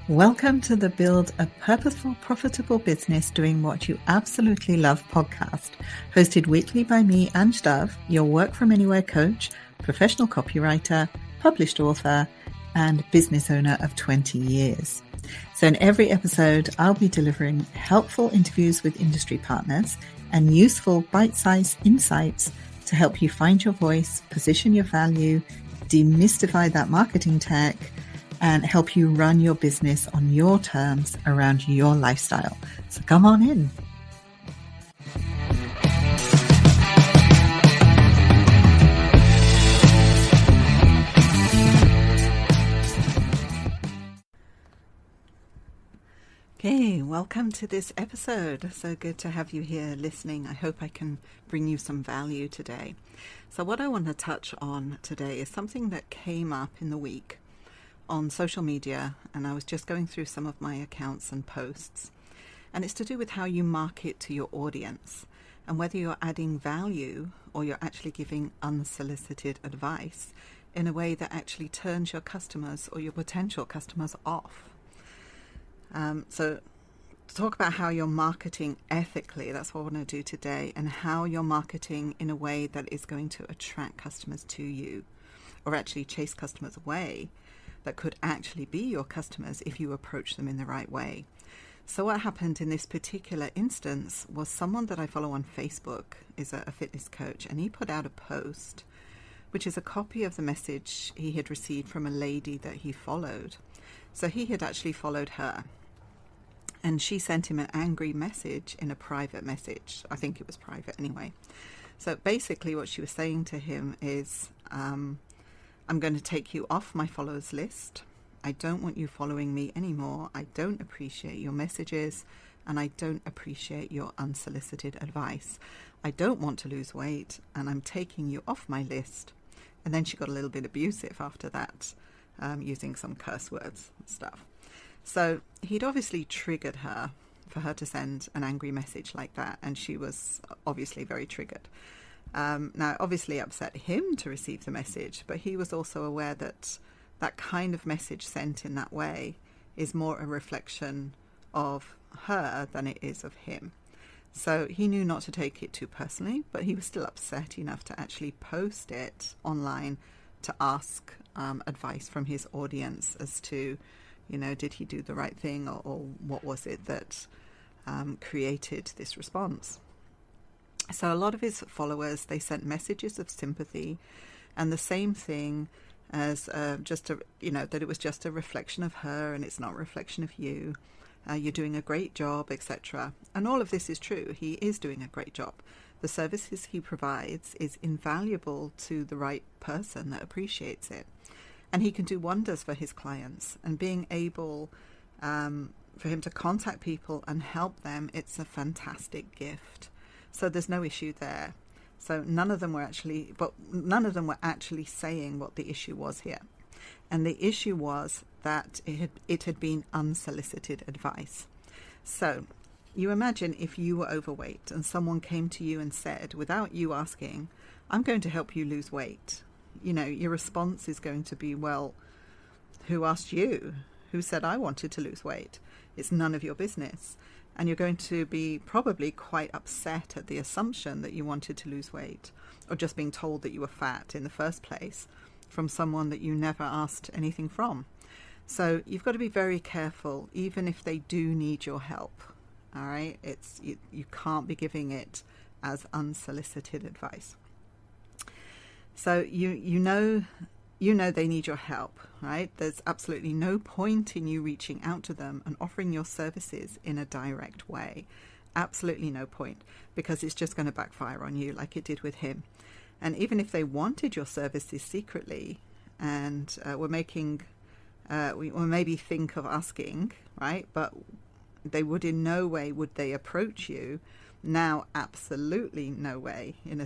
Welcome to the Build a Purposeful, Profitable Business Doing What You Absolutely Love podcast, hosted weekly by me, Ange, your work from anywhere coach, professional copywriter, published author, and business owner of 20 years. So in every episode, I'll be delivering helpful interviews with industry partners and useful bite-sized insights to help you find your voice, position your value, demystify that marketing tech, and help you run your business on your terms around your lifestyle. So come on in. Okay, welcome to this episode. So good to have you here listening. I hope I can bring you some value today. So what I want to touch on today is something that came up in the week on social media, and I was just going through some of my accounts and posts, and it's to do with how you market to your audience and whether you're adding value or you're actually giving unsolicited advice in a way that actually turns your customers or your potential customers off. So to talk about how you're marketing ethically, that's what I want to do today, and how you're marketing in a way that is going to attract customers to you or actually chase customers away that could actually be your customers if you approach them in the right way. So what happened in this particular instance was someone that I follow on Facebook is a fitness coach, and he put out a post, which is a copy of the message he had received from a lady that he followed. So he had actually followed her, and she sent him an angry message in a private message. I think it was private anyway. So basically what she was saying to him is, I'm going to take you off my followers list. I don't want you following me anymore. I don't appreciate your messages, and I don't appreciate your unsolicited advice. I don't want to lose weight, and I'm taking you off my list. And then she got a little bit abusive after that, using some curse words and stuff. So he'd obviously triggered her for her to send an angry message like that, and she was obviously very triggered. Now, obviously upset him to receive the message, but he was also aware that that kind of message sent in that way is more a reflection of her than it is of him. So he knew not to take it too personally, but he was still upset enough to actually post it online to ask advice from his audience as to, did he do the right thing, or what was it that created this response. So a lot of his followers, they sent messages of sympathy and the same thing as that it was just a reflection of her and it's not a reflection of you. You're doing a great job, etc. And all of this is true. He is doing a great job. The services he provides is invaluable to the right person that appreciates it. And he can do wonders for his clients. And being able for him to contact people and help them, it's a fantastic gift. So there's no issue there. So none of them were actually saying what the issue was here. And the issue was that it had been unsolicited advice. So you imagine if you were overweight and someone came to you and said, without you asking, I'm going to help you lose weight. Your response is going to be, well, who asked you? Who said I wanted to lose weight? It's none of your business. And you're going to be probably quite upset at the assumption that you wanted to lose weight, or just being told that you were fat in the first place from someone that you never asked anything from. So you've got to be very careful, even if they do need your help. All right, you can't be giving it as unsolicited advice. So you know they need your help, right? There's absolutely no point in you reaching out to them and offering your services in a direct way. Absolutely no point, because it's just going to backfire on you like it did with him. And even if they wanted your services secretly and were maybe think of asking, right? But they would in no way would they approach you. Now, absolutely no way. In a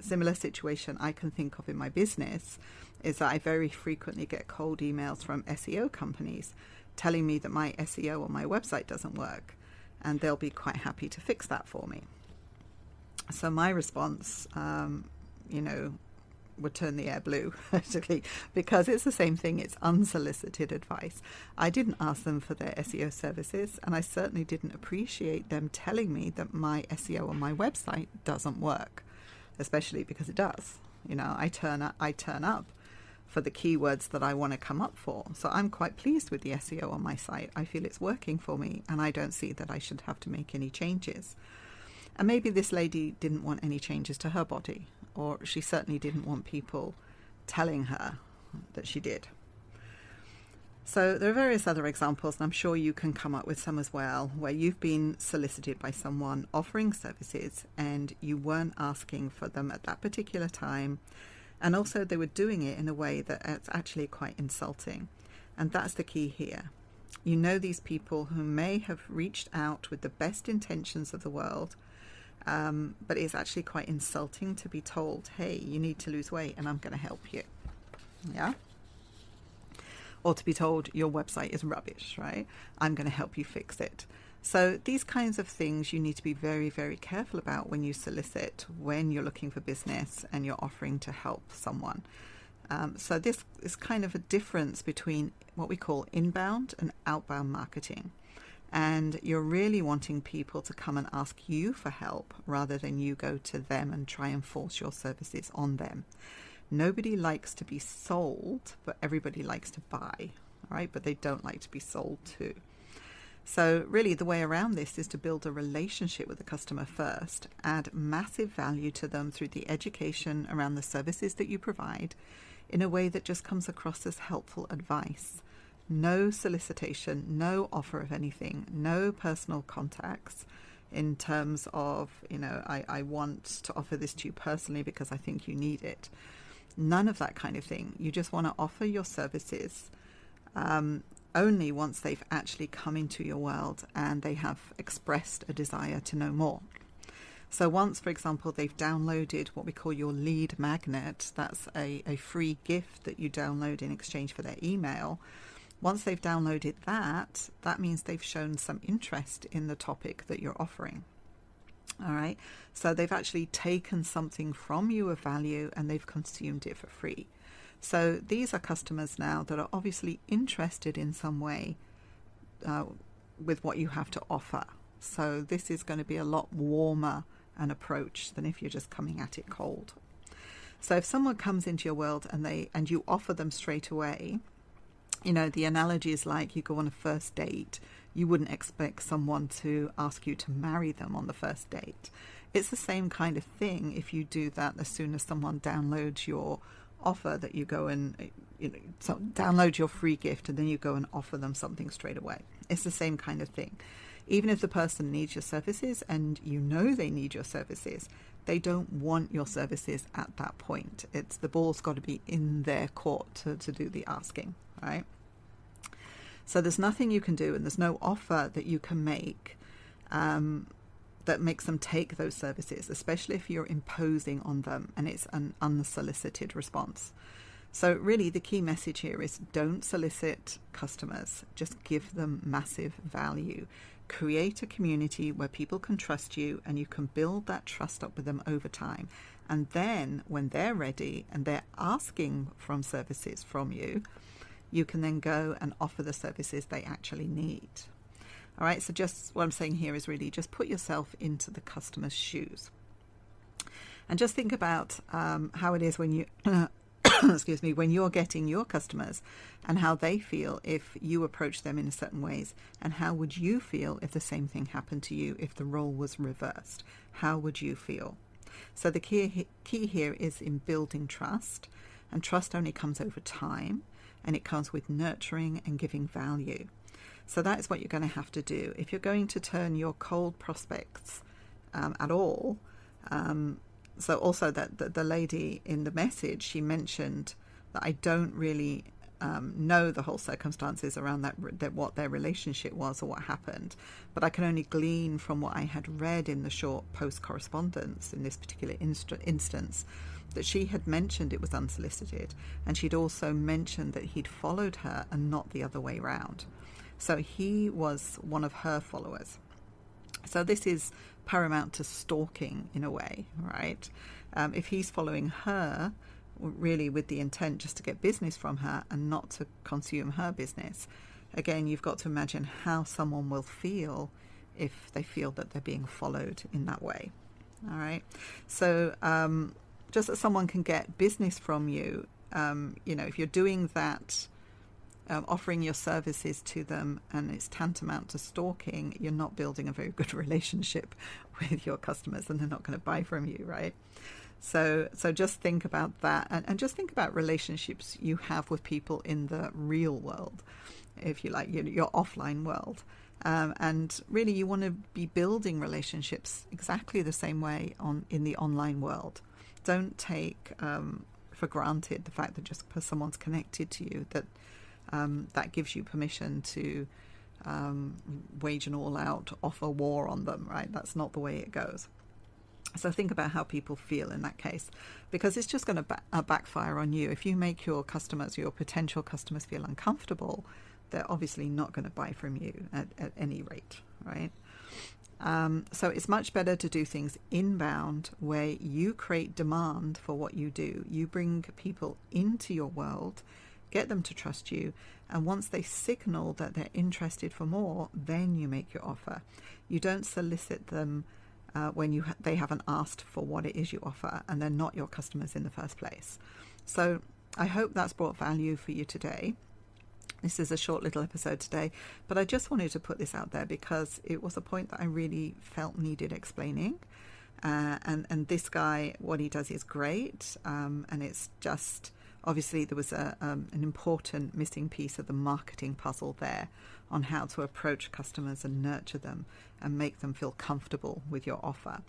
similar situation I can think of in my business is that I very frequently get cold emails from SEO companies telling me that my SEO on my website doesn't work, and they'll be quite happy to fix that for me. So my response, would turn the air blue, actually, because it's the same thing. It's unsolicited advice. I didn't ask them for their SEO services, and I certainly didn't appreciate them telling me that my SEO on my website doesn't work, especially because it does. I turn up for the keywords that I want to come up for. So I'm quite pleased with the SEO on my site. I feel it's working for me, and I don't see that I should have to make any changes. And maybe this lady didn't want any changes to her body, or she certainly didn't want people telling her that she did. So there are various other examples, and I'm sure you can come up with some as well, where you've been solicited by someone offering services and you weren't asking for them at that particular time. And also they were doing it in a way that it's actually quite insulting. And that's the key here. These people who may have reached out with the best intentions of the world, but it's actually quite insulting to be told, hey, you need to lose weight and I'm going to help you. Yeah? Or to be told your website is rubbish, right? I'm going to help you fix it. So these kinds of things you need to be very, very careful about when you solicit, when you're looking for business and you're offering to help someone. So this is kind of a difference between what we call inbound and outbound marketing. And you're really wanting people to come and ask you for help rather than you go to them and try and force your services on them. Nobody likes to be sold, but everybody likes to buy, right? But they don't like to be sold to. So really the way around this is to build a relationship with the customer first, add massive value to them through the education around the services that you provide in a way that just comes across as helpful advice. No solicitation, no offer of anything, no personal contacts in terms of, I want to offer this to you personally because I think you need it. None of that kind of thing. You just want to offer your services only once they've actually come into your world and they have expressed a desire to know more. So once, for example, they've downloaded what we call your lead magnet, that's a free gift that you download in exchange for their email. Once they've downloaded that, that means they've shown some interest in the topic that you're offering. All right. So they've actually taken something from you of value and they've consumed it for free. So these are customers now that are obviously interested in some way with what you have to offer. So this is going to be a lot warmer an approach than if you're just coming at it cold. So if someone comes into your world and you offer them straight away, the analogy is like you go on a first date. You wouldn't expect someone to ask you to marry them on the first date. It's the same kind of thing if you do that as soon as someone downloads your offer, that you go and download your free gift and then you go and offer them something straight away. It's the same kind of thing. Even if the person needs your services and they need your services, they don't want your services at that point. It's the ball's got to be in their court to do the asking, right? So there's nothing you can do and there's no offer that you can make that makes them take those services, especially if you're imposing on them and it's an unsolicited response. So really the key message here is don't solicit customers, just give them massive value. Create a community where people can trust you and you can build that trust up with them over time. And then when they're ready and they're asking for services from you, you can then go and offer the services they actually need. All right, so just what I'm saying here is really just put yourself into the customer's shoes. And just think about how it is when you, excuse me, when you're getting your customers and how they feel if you approach them in certain ways. And how would you feel if the same thing happened to you, if the role was reversed? How would you feel? So the key here is in building trust. And trust only comes over time. And it comes with nurturing and giving value. So that is what you're going to have to do. If you're going to turn your cold prospects at all, so also that the lady in the message, she mentioned that I don't really know the whole circumstances around that what their relationship was or what happened, but I can only glean from what I had read in the short post correspondence in this particular instance that she had mentioned it was unsolicited, and she'd also mentioned that he'd followed her and not the other way around. So he was one of her followers. So this is paramount to stalking in a way, right? If he's following her, really with the intent just to get business from her and not to consume her business. Again, you've got to imagine how someone will feel if they feel that they're being followed in that way. All right. So just that someone can get business from you, if you're doing that, offering your services to them and it's tantamount to stalking, you're not building a very good relationship with your customers, and they're not going to buy from you, right? So just think about that, and just think about relationships you have with people in the real world, if you like, your offline world. And really, you want to be building relationships exactly the same way in the online world. Don't take for granted the fact that just because someone's connected to you, that gives you permission to wage an all-out offer war on them, right? That's not the way it goes. So think about how people feel in that case, because it's just going to backfire on you. If you make your potential customers feel uncomfortable, they're obviously not going to buy from you at any rate, right? So it's much better to do things inbound, where you create demand for what you do. You bring people into your world, get them to trust you, and once they signal that they're interested for more, then you make your offer. You don't solicit them when they haven't asked for what it is you offer, and they're not your customers in the first place. So I hope that's brought value for you today. This is a short little episode today, but I just wanted to put this out there because it was a point that I really felt needed explaining. And this guy, what he does is great, and it's just, obviously there was an important missing piece of the marketing puzzle there on how to approach customers and nurture them and make them feel comfortable with your offer.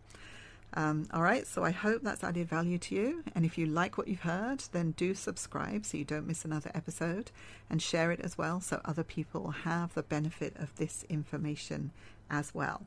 All right, so I hope that's added value to you. And if you like what you've heard, then do subscribe so you don't miss another episode, and share it as well so other people have the benefit of this information as well.